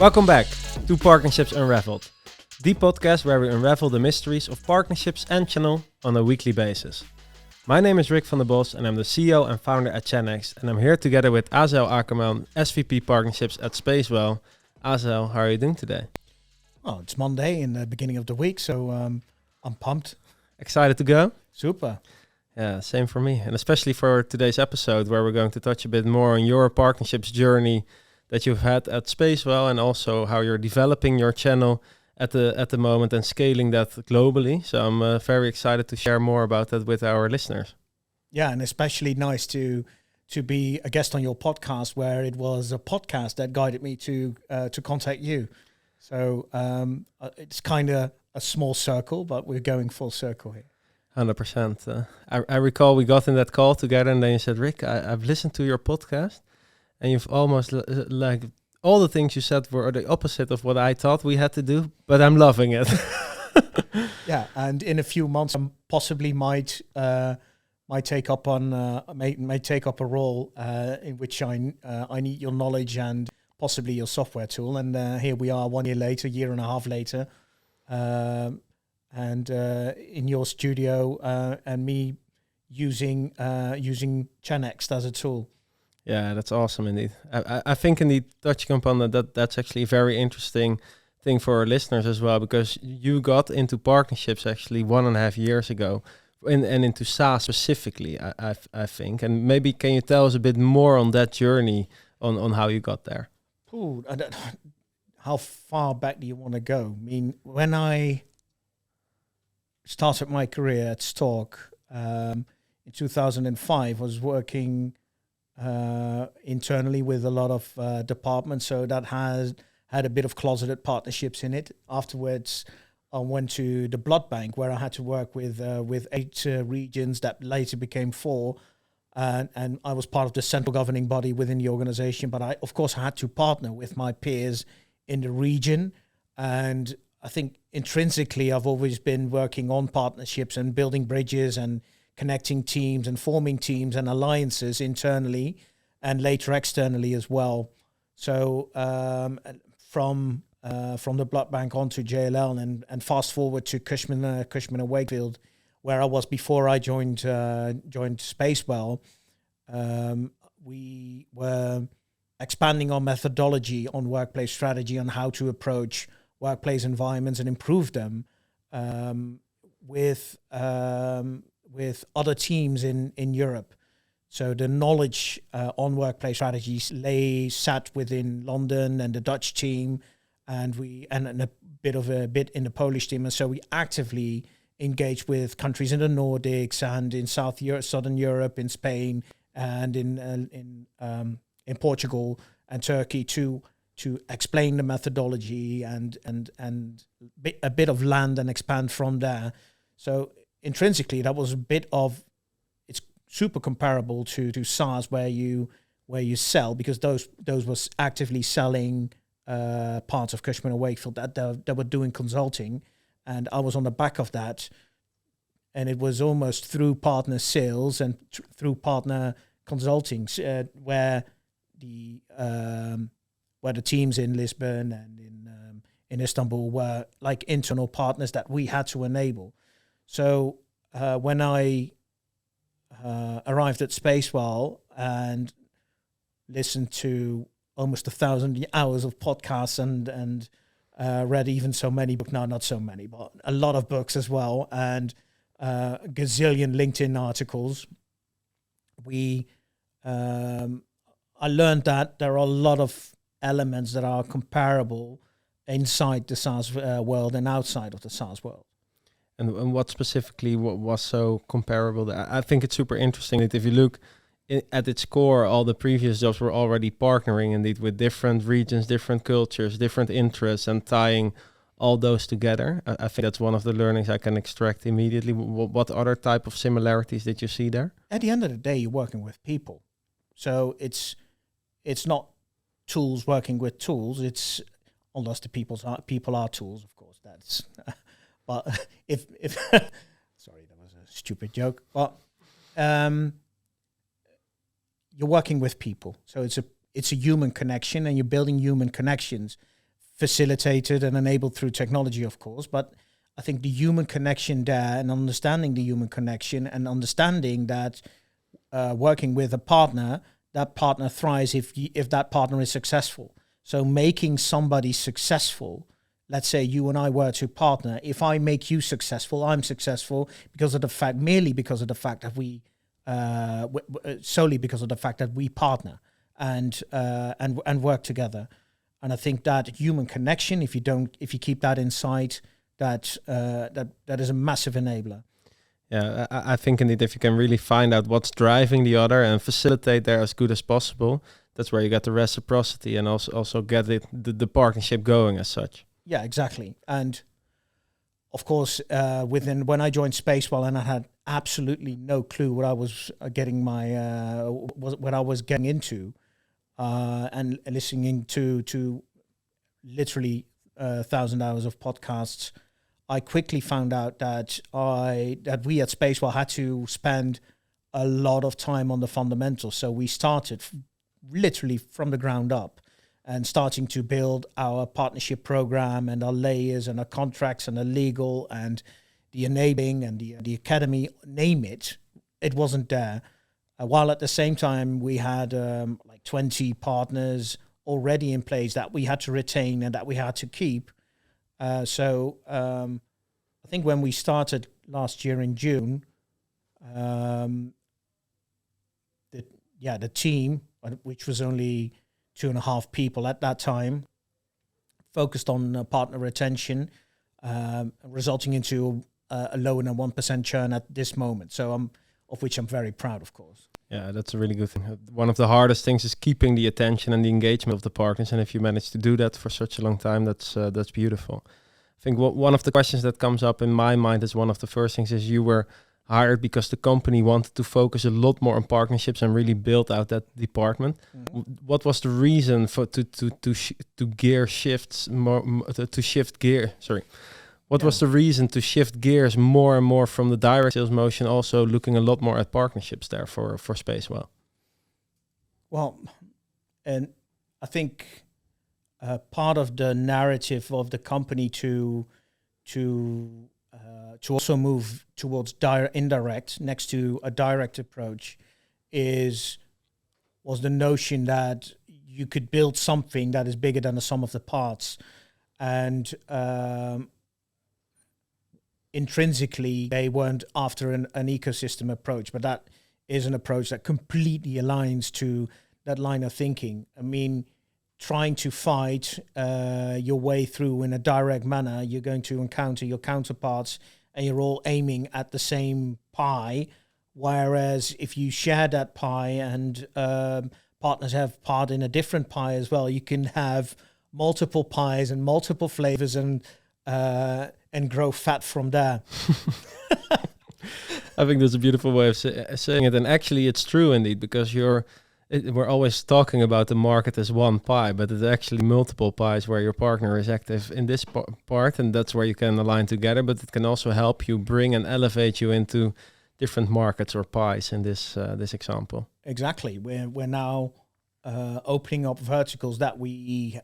Welcome back to Partnerships Unraveled, the podcast where we unravel the mysteries of partnerships and channel on a weekly basis. My name is Rick van der Bos and I'm the CEO and founder at Channext, and I'm here together with Asaël Akkerman, SVP Partnerships at Spacewell. Asaël, how are you doing today? Oh, it's Monday in the beginning of the week, so I'm pumped. Excited to go? Super. Yeah, same for me. And especially for today's episode where we're going to touch a bit more on your partnerships journey that you've had at Spacewell and also how you're developing your channel at the moment and scaling that globally. So I'm very excited to share more about that with our listeners. Yeah, and especially nice to be a guest on your podcast, where it was a podcast that guided me to contact you. So it's kind of a small circle, but we're going full circle here. 100%. I recall we got in that call together and then you said, Rick, I've listened to your podcast and you've almost like all the things you said were the opposite of what I thought we had to do, but I'm loving it. Yeah, and in a few months, I possibly might take up a role in which I need your knowledge and possibly your software tool. And here we are, 1 year later, year and a half later, and in your studio, and me using Channext as a tool. Yeah, that's awesome indeed. I think indeed touching upon that's actually a very interesting thing for our listeners as well, because you got into partnerships actually 1.5 years ago and into SaaS specifically, I think. And maybe can you tell us a bit more on that journey on how you got there? Ooh, how far back do you want to go? I mean, when I started my career at Stork in 2005, I was working internally with a lot of departments, so that had a bit of closeted partnerships in it. Afterwards, I went to the blood bank, where I had to work with 8 regions that later became 4, and I was part of the central governing body within the organization. But I, of course, had to partner with my peers in the region, and I think intrinsically I've always been working on partnerships and building bridges and connecting teams and forming teams and alliances internally and later externally as well. So from the blood bank onto JLL and fast forward to Cushman and Wakefield, where I was before I joined Spacewell, we were expanding our methodology on workplace strategy, on how to approach workplace environments and improve them with other teams in Europe. So the knowledge on workplace strategies sat within London and the Dutch team, and a bit in the Polish team. And so we actively engaged with countries in the Nordics and in Southern Europe, in Spain, and in Portugal and Turkey to explain the methodology and a bit of land and expand from there. So intrinsically, that was a bit of, it's super comparable to SaaS, where you sell, because those was actively selling parts of Cushman and Wakefield that were doing consulting, and I was on the back of that, and it was almost through partner sales and through partner consulting where the teams in Lisbon and in Istanbul were like internal partners that we had to enable. So when I arrived at Spacewell and listened to almost 1,000 hours of podcasts and read even so many books, no, not so many, but a lot of books as well, and a gazillion LinkedIn articles, I learned that there are a lot of elements that are comparable inside the SaaS world and outside of the SaaS world. And what specifically was so comparable? I think it's super interesting that if you look at its core, all the previous jobs were already partnering indeed with different regions, different cultures, different interests, and tying all those together. I think that's one of the learnings I can extract immediately. What other type of similarities did you see there? At the end of the day, you're working with people. So it's not tools working with tools. It's unless the people are tools, of course. That's but if sorry, that was a stupid joke. But you're working with people, so it's a human connection, and you're building human connections facilitated and enabled through technology, of course. But I think the human connection there, and understanding the human connection, and understanding that working with a partner, that partner thrives if that partner is successful. So making somebody successful, let's say you and I were to partner, if I make you successful, I'm successful merely because of the fact that we, solely because of the fact that we partner and work together. And I think that human connection, if you keep that in sight, that is a massive enabler. Yeah, I think indeed if you can really find out what's driving the other and facilitate there as good as possible, that's where you get the reciprocity and also get the partnership going as such. Yeah, exactly. And of course, when I joined Spacewell, and I had absolutely no clue what I was getting into, and listening to literally 1,000 hours of podcasts, I quickly found out that we at Spacewell had to spend a lot of time on the fundamentals. So we started literally from the ground up and starting to build our partnership program and our layers and our contracts and the legal and the enabling and the academy, name it. It wasn't there. While at the same time, we had like 20 partners already in place that we had to retain and that we had to keep. So I think when we started last year in June, the team, which was only 2.5 people at that time, focused on partner retention, resulting into a lower than 1% churn at this moment. So of which I'm very proud, of course. Yeah, that's a really good thing. One of the hardest things is keeping the attention and the engagement of the partners. And if you manage to do that for such a long time, that's beautiful. I think one of the questions that comes up in my mind is one of the first things is you were hired because the company wanted to focus a lot more on partnerships and really build out that department. Mm-hmm. What was the reason for What was the reason to shift gears more and more from the direct sales motion, also looking a lot more at partnerships there for Spacewell? Well, and I think part of the narrative of the company to also move towards indirect next to a direct approach was the notion that you could build something that is bigger than the sum of the parts, and intrinsically they weren't after an ecosystem approach, but that is an approach that completely aligns to that line of thinking. I mean, trying to fight your way through in a direct manner, you're going to encounter your counterparts and you're all aiming at the same pie. Whereas if you share that pie and partners have part in a different pie as well, you can have multiple pies and multiple flavors and grow fat from there. I think that's a beautiful way of saying it. And actually it's true indeed, because we're always talking about the market as one pie, but it's actually multiple pies where your partner is active in this part, and that's where you can align together. But it can also help you bring and elevate you into different markets or pies in this example. Exactly. We're now opening up verticals that we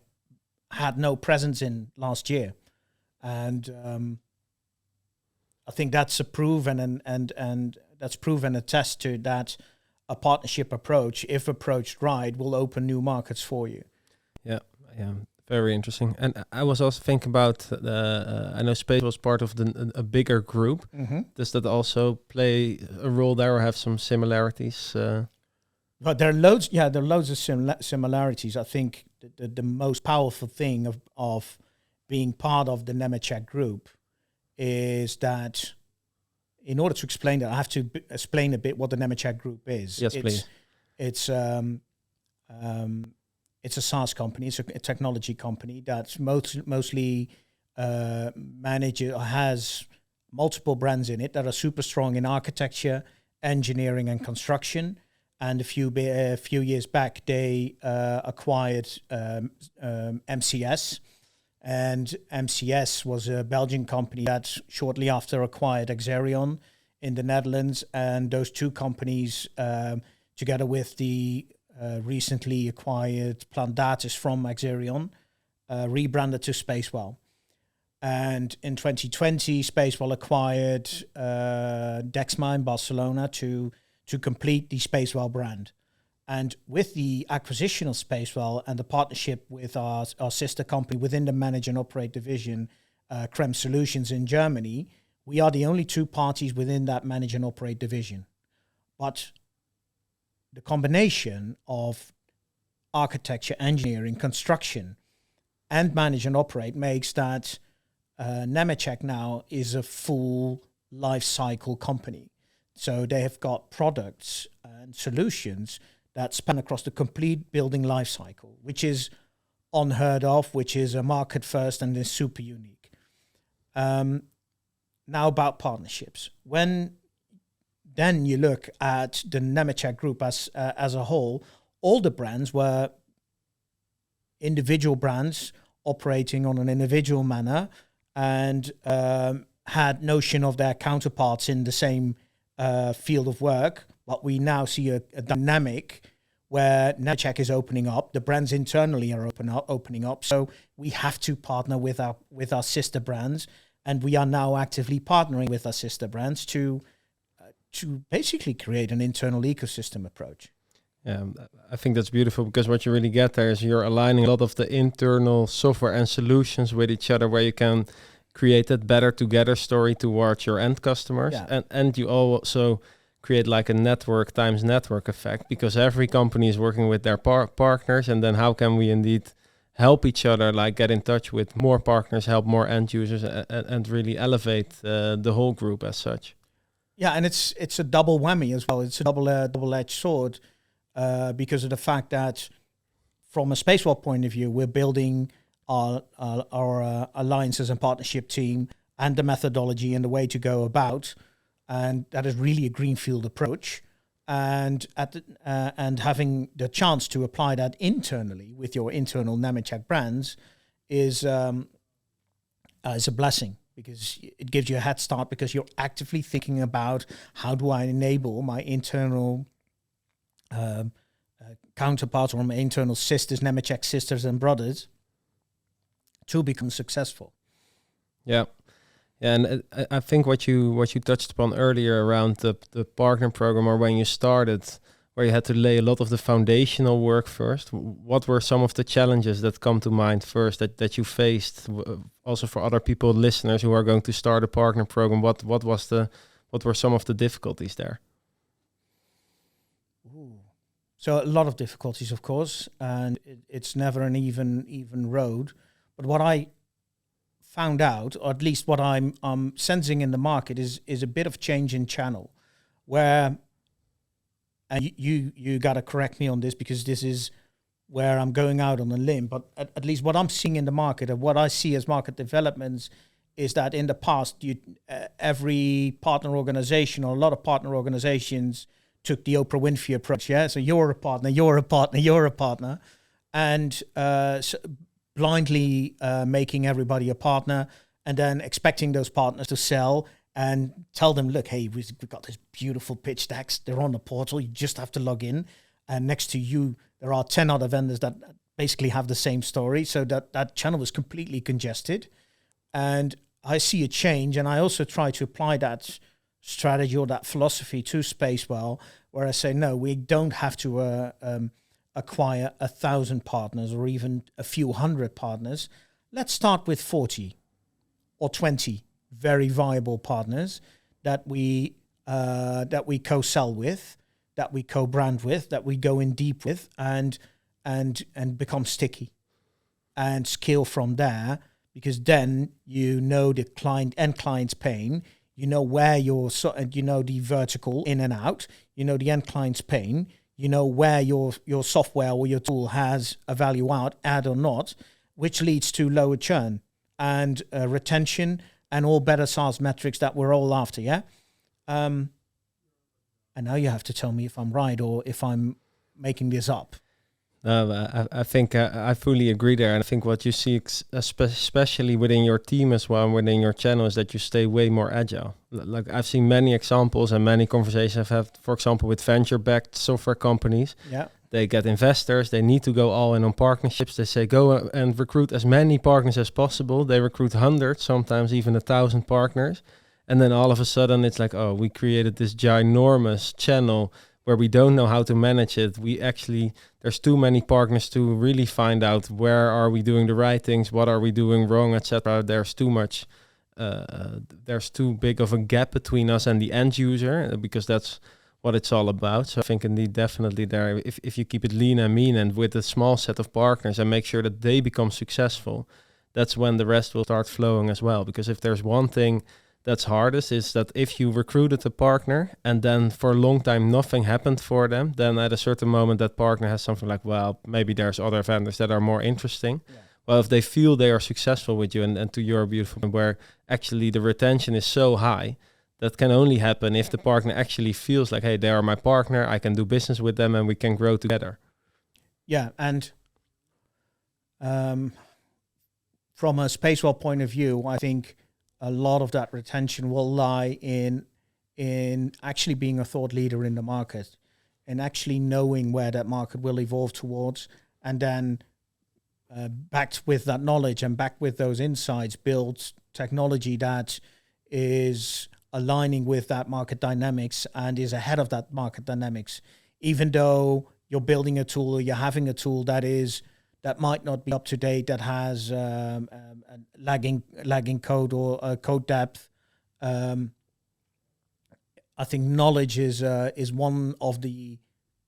had no presence in last year, and I think that's a proven and that's proven a test to that. A partnership approach, if approached right, will open new markets for you. Yeah, very interesting. And I was also thinking about I know Space was part of a bigger group. Mm-hmm. Does that also play a role there, or have some similarities? But there are loads. Yeah, there are loads of similarities. I think the most powerful thing of being part of the Nemetschek group is that. In order to explain that, I have to explain a bit what the Nemetschek Group is. Yes, please. It's a SaaS company. It's a technology company that mostly manages or has multiple brands in it that are super strong in architecture, engineering, and construction. And a few years back, they acquired MCS. And MCS was a Belgian company that shortly after acquired Exerion in the Netherlands. And those two companies, together with the recently acquired Plandatis from Exerion, rebranded to Spacewell. And in 2020, Spacewell acquired Dexma in Barcelona to complete the Spacewell brand. And with the acquisition of Spacewell and the partnership with our sister company within the Manage and Operate division, Krem Solutions in Germany, we are the only two parties within that Manage and Operate division. But the combination of architecture, engineering, construction, and Manage and Operate makes that Nemetschek now is a full life cycle company. So they have got products and solutions that span across the complete building life cycle, which is unheard of, which is a market first and is super unique. Now about partnerships. When then you look at the Nemetschek group as a whole, all the brands were individual brands operating on an individual manner and had notion of their counterparts in the same field of work. But we now see a dynamic where Nemetschek is opening up, the brands internally are opening up. So we have to partner with our sister brands, and we are now actively partnering with our sister brands to basically create an internal ecosystem approach. Yeah, I think that's beautiful, because what you really get there is you're aligning a lot of the internal software and solutions with each other, where you can create that better together story towards your end customers. Yeah. And you also create like a network times network effect, because every company is working with their partners, and then how can we indeed help each other, like get in touch with more partners, help more end users, and really elevate the whole group as such. Yeah, and it's a double whammy as well. It's a double-edged sword because of the fact that from a Spacewell point of view, we're building our alliances and partnership team and the methodology and the way to go about, and that is really a greenfield approach. And and having the chance to apply that internally with your internal Nemetschek brands is a blessing, because it gives you a head start, because you're actively thinking about how do I enable my internal counterparts or my internal sisters, Nemetschek sisters and brothers, to become successful. Yeah. And I think what you touched upon earlier around the partner program, or when you started, where you had to lay a lot of the foundational work first. What were some of the challenges that come to mind first that you faced? Also for other people, listeners who are going to start a partner program, what were some of the difficulties there? Ooh. So a lot of difficulties, of course, and it's never an even road. But what I found out, or at least what I'm sensing in the market, is a bit of change in channel, where, and you got to correct me on this, because this is where I'm going out on a limb, but at least what I'm seeing in the market and what I see as market developments is that in the past, every partner organization, or a lot of partner organizations, took the Oprah Winfrey approach. Yeah, so you're a partner, you're a partner, you're a partner, and blindly making everybody a partner, and then expecting those partners to sell and tell them, look, hey, we've got this beautiful pitch decks. They're on the portal. You just have to log in. And next to you, there are 10 other vendors that basically have the same story. So that channel was completely congested. And I see a change. And I also try to apply that strategy or that philosophy to Spacewell, where I say, no, we don't have to acquire 1,000 partners or even a few hundred partners. Let's start with 40 or 20 very viable partners that we co-sell with, that we co-brand with, that we go in deep with, and become sticky and scale from there, because then you know the client's pain, you know where you know the vertical in and out, you know the end client's pain, you know where your software or your tool has a value add or not, which leads to lower churn and retention and all better SaaS metrics that we're all after, yeah? And now you have to tell me if I'm right or if I'm making this up. No, I think I fully agree there. And I think what you see, especially within your team as well, and within your channel, is that you stay way more agile. Like I've seen many examples and many conversations I've had, for example, with venture-backed software companies. Yeah. They get investors. They need to go all in on partnerships. They say, go and recruit as many partners as possible. They recruit hundreds, sometimes even 1,000 partners. And then all of a sudden it's like, oh, we created this ginormous channel where we don't know how to manage it. There's too many partners to really find out where are we doing the right things, what are we doing wrong, etc. There's too much, there's too big of a gap between us and the end user, because that's what it's all about. So I think indeed, definitely there, if you keep it lean and mean and with a small set of partners and make sure that they become successful, that's when the rest will start flowing as well. Because if there's one thing that's hardest, is that if you recruited a partner and then for a long time nothing happened for them, then at a certain moment that partner has something like, well, maybe there's other vendors that are more interesting. Yeah. Well, if they feel they are successful with you, and to your beautiful point, where actually the retention is so high, that can only happen if the partner actually feels like, hey, they are my partner, I can do business with them and we can grow together. Yeah, and from a Spacewell point of view, I think a lot of that retention will lie in actually being a thought leader in the market and actually knowing where that market will evolve towards, and then backed with that knowledge and backed with those insights, build technology that is aligning with that market dynamics and is ahead of that market dynamics. Even though you're building a tool or you're having a tool that might not be up to date, that has lagging code or code depth. I think knowledge is one of the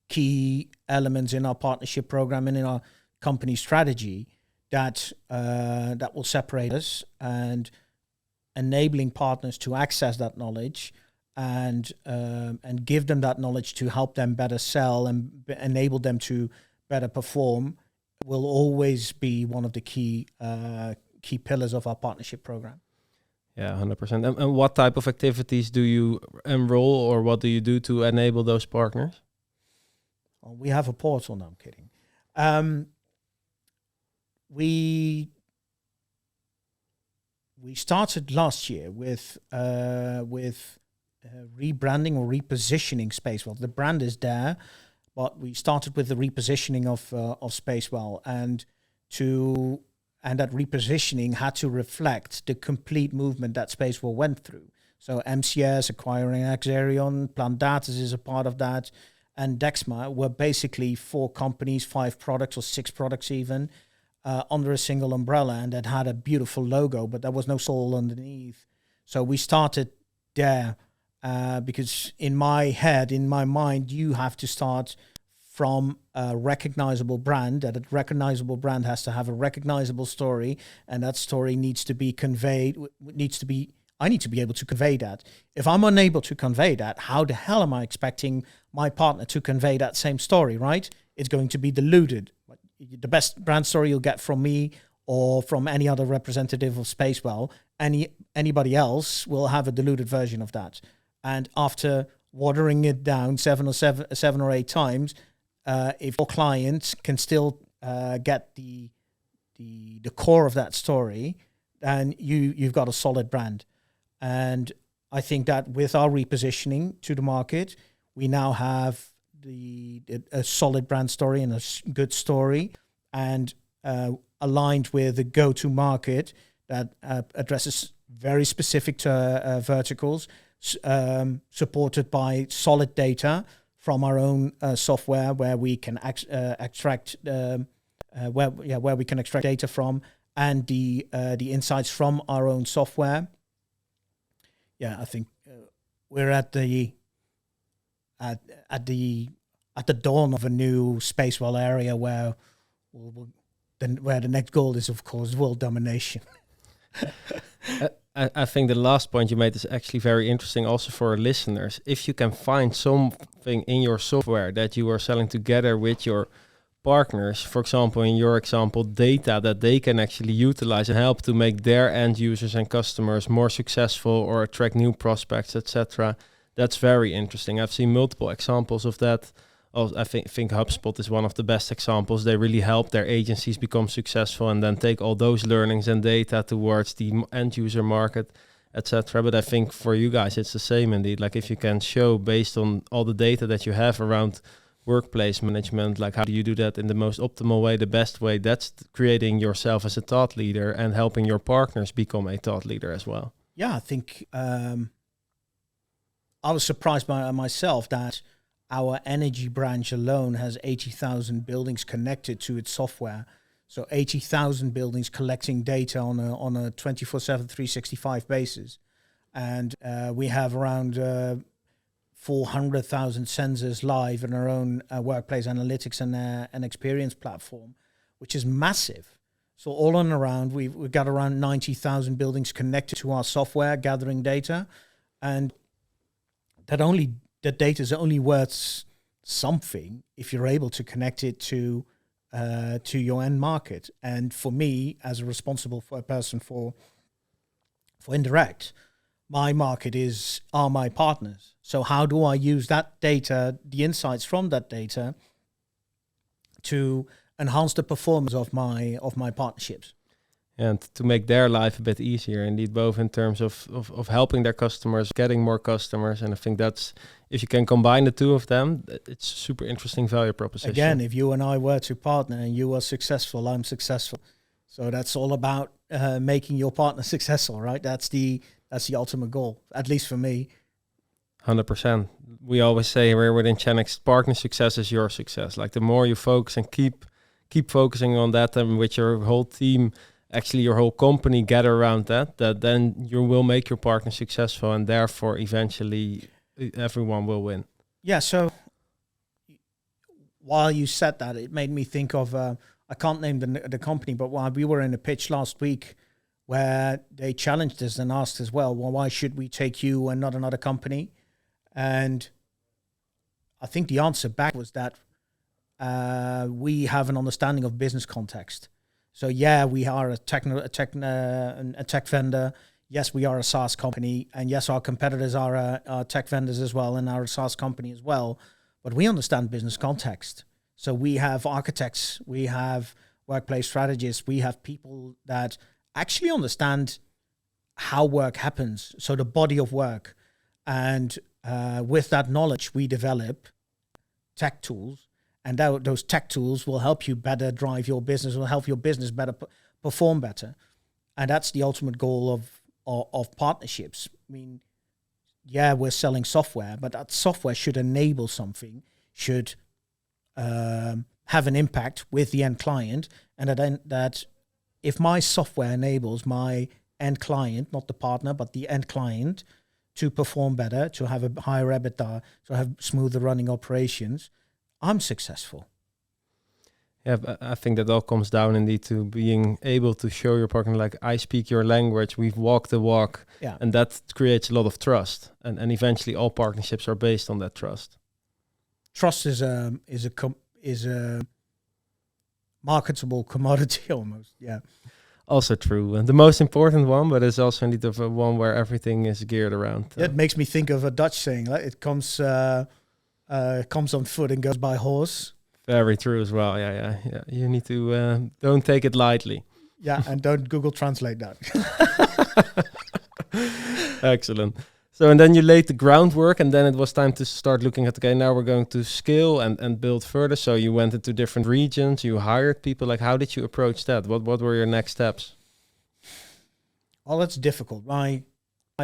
key elements in our partnership program and in our company strategy that will separate us, and enabling partners to access that knowledge and give them that knowledge to help them better sell and enable them to better perform will always be one of the key pillars of our partnership program. Yeah, 100%. And what type of activities do you enroll, or what do you do to enable those partners? Well, we have a portal. No, I'm kidding. We started last year with rebranding or repositioning Spacewell. The brand is there, but we started with the repositioning of Spacewell, and that repositioning had to reflect the complete movement that Spacewell went through. So MCS, acquiring Axerion, Plandatus is a part of that, and Dexma were basically 4 companies, 5 products or 6 products even, under a single umbrella, and that had a beautiful logo, but there was no soul underneath. So we started there. Because in my head, in my mind, you have to start from a recognizable brand. That a recognizable brand has to have a recognizable story, and that story needs to be conveyed. I need to be able to convey that. If I'm unable to convey that, how the hell am I expecting my partner to convey that same story, right? It's going to be diluted. The best brand story you'll get from me or from any other representative of Spacewell, anybody else will have a diluted version of that. And after watering it down 7 or 8 times, if your client can still get the core of that story, then you've got a solid brand. And I think that with our repositioning to the market, we now have a solid brand story and a good story, and aligned with the go-to market that addresses very specific verticals, supported by solid data from our own software, where we can extract where we can extract data from, and the insights from our own software. Yeah, I think we're at the dawn of a new Spacewell area where the next goal is, of course, world domination. I think the last point you made is actually very interesting also for our listeners. If you can find something in your software that you are selling together with your partners, for example, in your example, data that they can actually utilize and help to make their end users and customers more successful or attract new prospects, etc. That's very interesting. I've seen multiple examples of that I think HubSpot is one of the best examples. They really help their agencies become successful and then take all those learnings and data towards the end user market, etc. But I think for you guys, it's the same indeed. Like if you can show based on all the data that you have around workplace management, like how do you do that in the most optimal way, the best way, that's creating yourself as a thought leader and helping your partners become a thought leader as well. Yeah, I think I was surprised by myself that our energy branch alone has 80,000 buildings connected to its software. So 80,000 buildings collecting data on a 24/7, 365 basis. And we have around 400,000 sensors live in our own workplace analytics and experience platform, which is massive. So all on around, we've got around 90,000 buildings connected to our software, gathering data. And that data is only worth something if you're able to connect it to your end market. And for me, as a responsible person for indirect, my market are my partners. So how do I use that data, the insights from that data, to enhance the performance of my partnerships? And to make their life a bit easier, indeed, both in terms of helping their customers, getting more customers. And I think that's, if you can combine the two of them, it's a super interesting value proposition. Again, if you and I were to partner and you are successful, I'm successful. So that's all about making your partner successful, right? That's the ultimate goal, at least for me. 100%. We always say here within Channext, partner success is your success. Like the more you focus and keep focusing on that, and with your whole team, actually your whole company gather around that then you will make your partner successful, and therefore eventually everyone will win. Yeah, so while you said that, it made me think of, I can't name the company, but while we were in a pitch last week where they challenged us and asked as well, why should we take you and not another company? And I think the answer back was that we have an understanding of business context. So yeah, we are a tech vendor. Yes, we are a SaaS company, and yes, our competitors are tech vendors as well, and are a SaaS company as well. But we understand business context. So we have architects, we have workplace strategists, we have people that actually understand how work happens. So the body of work, and with that knowledge, we develop tech tools. And those tech tools will help you better drive your business, will help your business better perform better. And that's the ultimate goal of partnerships. I mean, yeah, we're selling software, but that software should enable something, should have an impact with the end client. And that if my software enables my end client, not the partner, but the end client, to perform better, to have a higher EBITDA, to have smoother running operations, I'm successful. Yeah, I think that all comes down indeed to being able to show your partner, like, I speak your language, we've walked the walk, Yeah. and that creates a lot of trust. And eventually all partnerships are based on that trust. Trust is a marketable commodity almost. Yeah. Also true. And the most important one, but it's also indeed the one where everything is geared around. It makes me think of a Dutch saying, like, it comes on foot and goes by horse. Very true as well. Yeah. You need to don't take it lightly. Yeah, and don't Google Translate that. Excellent. So, and then you laid the groundwork, and then it was time to start looking at, okay, now we're going to scale and build further. So you went into different regions, you hired people. Like, how did you approach that? What were your next steps? Well, that's difficult. My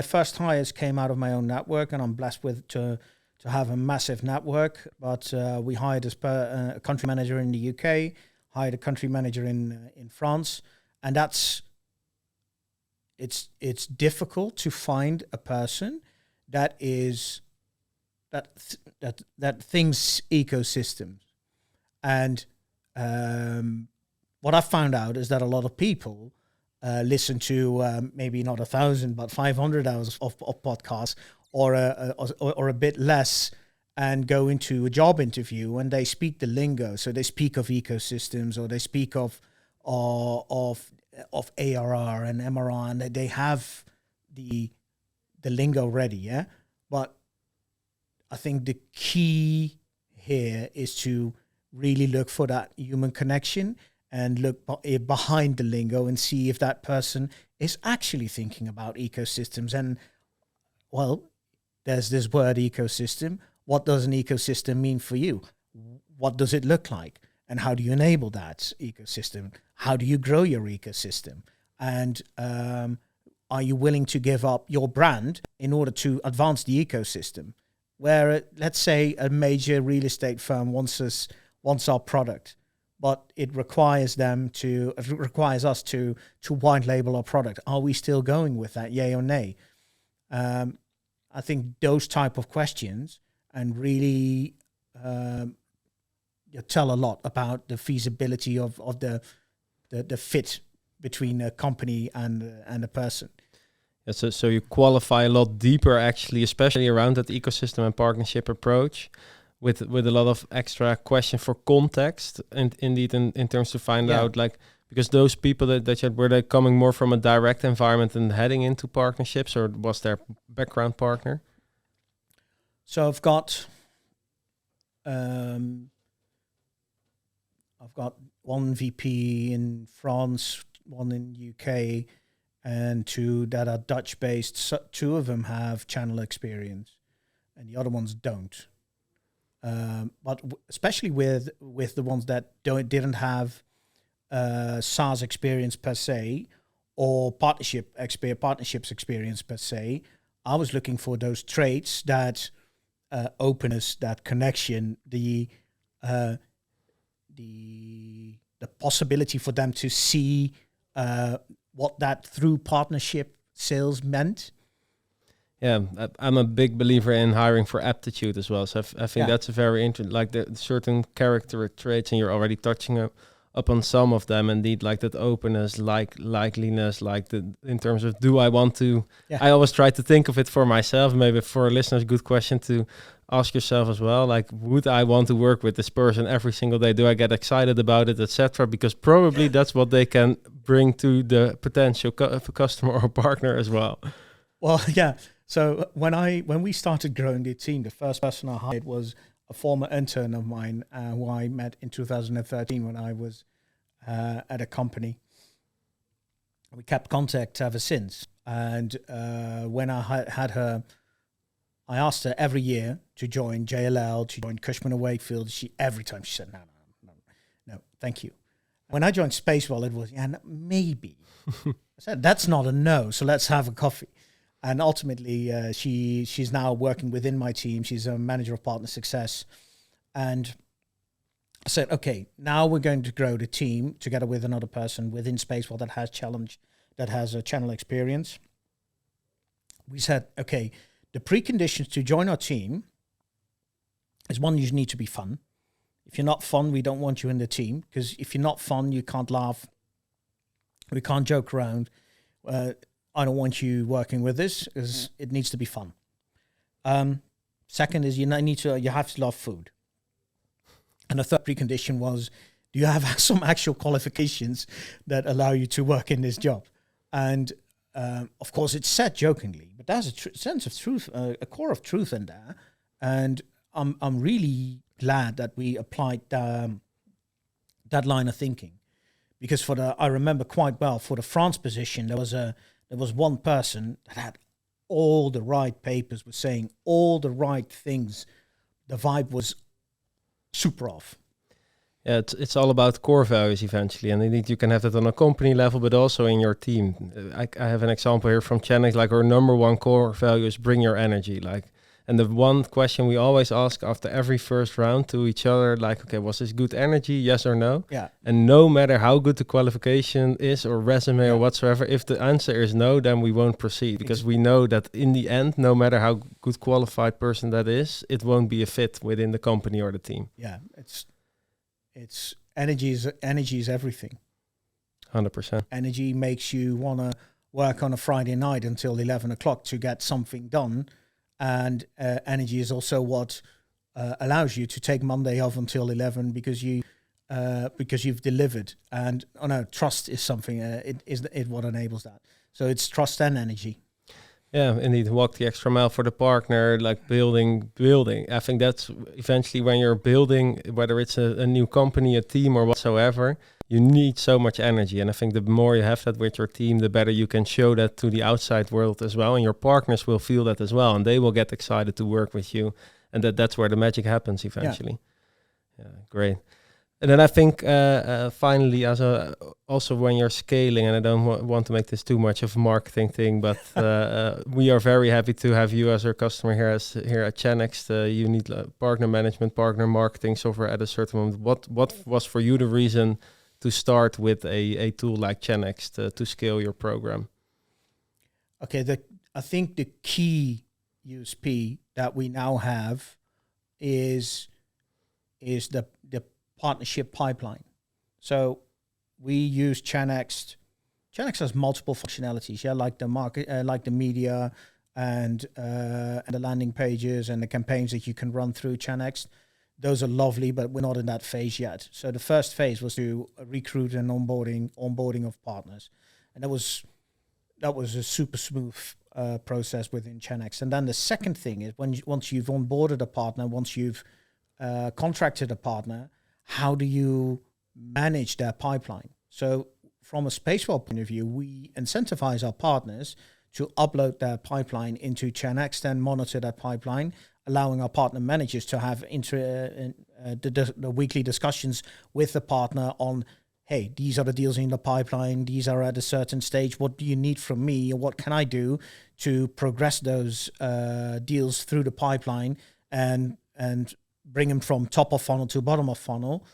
first hires came out of my own network, and I'm blessed to have a massive network. But we hired a country manager in the UK, hired a country manager in France, and it's difficult to find a person that thinks ecosystems. And what I found out is that a lot of people listen to maybe not 1,000 but 500 hours of podcasts, or a bit less, and go into a job interview and they speak the lingo. So they speak of ecosystems, or they speak of ARR and MRR, and they have the lingo ready, yeah. But I think the key here is to really look for that human connection and look behind the lingo and see if that person is actually thinking about ecosystems. And, well, there's this word ecosystem. What does an ecosystem mean for you? What does it look like? And how do you enable that ecosystem? How do you grow your ecosystem? And are you willing to give up your brand in order to advance the ecosystem? Where, let's say, a major real estate firm wants our product, but it requires us to white label our product. Are we still going with that, yay or nay? I think those type of questions and really tell a lot about the feasibility of the fit between a company and a person. Yeah, so you qualify a lot deeper, actually, especially around that ecosystem and partnership approach, with a lot of extra question for context, and indeed in terms to find out, like, because those people that you had, were they coming more from a direct environment and heading into partnerships, or was their background partner? So I've got one VP in France, one in UK, and two that are Dutch based. So two of them have channel experience, and the other ones don't. But especially with the ones that didn't have SaaS experience per se, or partnerships experience per se, I was looking for those traits, that openness, that connection, the possibility for them to see what that through partnership sales meant. Yeah, I'm a big believer in hiring for aptitude as well. So I think that's a very interesting, like the certain character traits, and you're already touching up on some of them. Indeed, like that openness, like likeliness, like in terms of, do I want to? Yeah. I always try to think of it for myself. Maybe for listeners, good question to ask yourself as well. Like, would I want to work with this person every single day? Do I get excited about it, etc.? Because probably that's what they can bring to the potential customer or partner as well. Well, yeah. So when we started growing the team, the first person I hired was a former intern of mine who I met in 2013 when I was at a company. We kept contact ever since. And when I had her, I asked her every year to join JLL, to join Cushman & Wakefield. Every time she said, no, thank you. When I joined Spacewell, it was, maybe. I said, that's not a no, so let's have a coffee. And ultimately, she's now working within my team. She's a manager of partner success. And I said, okay, now we're going to grow the team together with another person within Spacewell that has a channel experience. We said, okay, the preconditions to join our team is, one, you need to be fun. If you're not fun, we don't want you in the team, because if you're not fun, you can't laugh. We can't joke around. I don't want you working with this, because it needs to be fun. Second is you have to love food. And the third precondition was, do you have some actual qualifications that allow you to work in this job? And of course, it's said jokingly, but there's a sense of truth, a core of truth in there. And I'm really glad that we applied that line of thinking, because I remember quite well, for the France position, there was one person that had all the right papers, was saying all the right things. The vibe was super off. Yeah, it's all about core values eventually, and indeed you can have that on a company level, but also in your team. I have an example here from Channext. Like, our number one core value is bring your energy. Like, and the one question we always ask after every first round to each other, like, okay, was this good energy? Yes or no? Yeah. And no matter how good the qualification is or resume or whatsoever, if the answer is no, then we won't proceed, because we know that in the end, no matter how good qualified person that is, it won't be a fit within the company or the team. Yeah, it's energy is everything. 100%. Energy makes you want to work on a Friday night until 11 o'clock to get something done. And energy is also what allows you to take Monday off until 11 because you've delivered. And trust is something. It what enables that. So it's trust and energy. Yeah, indeed. Walk the extra mile for the partner, like building. I think that's eventually when you're building, whether it's a new company, a team, or whatsoever, you need so much energy. And I think the more you have that with your team, the better you can show that to the outside world as well. And your partners will feel that as well. And they will get excited to work with you. And that's where the magic happens eventually. Yeah, great. And then I think finally, also when you're scaling, and I don't want to make this too much of a marketing thing, but we are very happy to have you as our customer here at Channext. You need partner management, partner marketing software at a certain moment. What was for you the reason to start with a tool like Channext to scale your program? Okay, I think the key USP that we now have is the partnership pipeline. So we use Channext. Channext has multiple functionalities, like the market, like the media and the landing pages and the campaigns that you can run through Channext. Those are lovely, but we're not in that phase yet. So the first phase was to recruit and onboarding of partners, and that was a super smooth process within Channext. And then the second thing is once you've onboarded a partner, once you've contracted a partner, how do you manage their pipeline? So from a Spacewell point of view, we incentivize our partners to upload their pipeline into Channext and monitor that pipeline, allowing our partner managers to have the weekly discussions with the partner on, hey, these are the deals in the pipeline, these are at a certain stage, what do you need from me, and what can I do to progress those deals through the pipeline and bring them from top of funnel to bottom of funnel.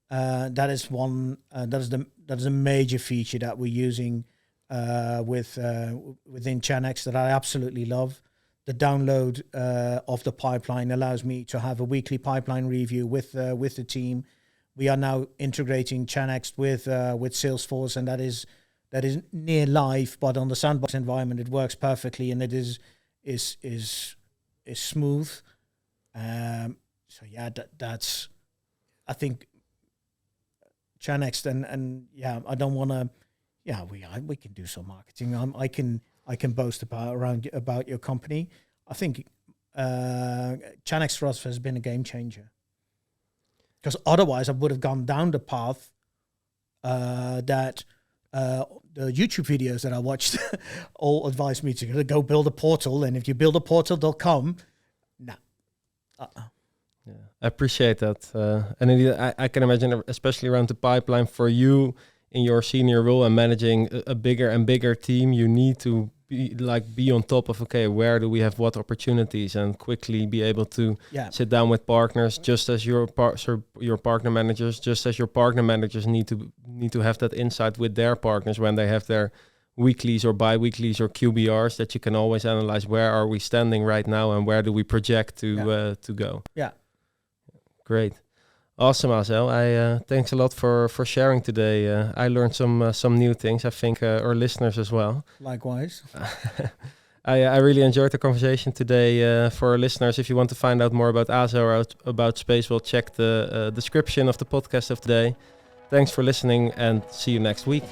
That is a major feature that we're using within Channext that I absolutely love. The download of the pipeline allows me to have a weekly pipeline review with the team. We are now integrating Channext with Salesforce, and that is near live, but on the sandbox environment it works perfectly, and it is smooth. So yeah, that's, I think, Channext and yeah, I don't want to, yeah, we can do some marketing. I can boast about your company. I think Channext for us has been a game changer, because otherwise I would have gone down the path that the YouTube videos that I watched all advised me to go build a portal, and if you build a portal, they'll come. No. Yeah, I appreciate that. And indeed, I can imagine, especially around the pipeline for you in your senior role and managing a bigger and bigger team, you need to be on top of, okay, where do we have what opportunities, and quickly be able to sit down with partners, just as your partner managers, need to have that insight with their partners when they have their weeklies or bi-weeklies or QBRs, that you can always analyze where are we standing right now and where do we project to go. Yeah. Great. Awesome, Asaël. Thanks a lot for sharing today. I learned some new things. I think our listeners as well. Likewise. I really enjoyed the conversation today. For our listeners, if you want to find out more about Asaël or about Spacewell, check the description of the podcast of today. Thanks for listening, and see you next week.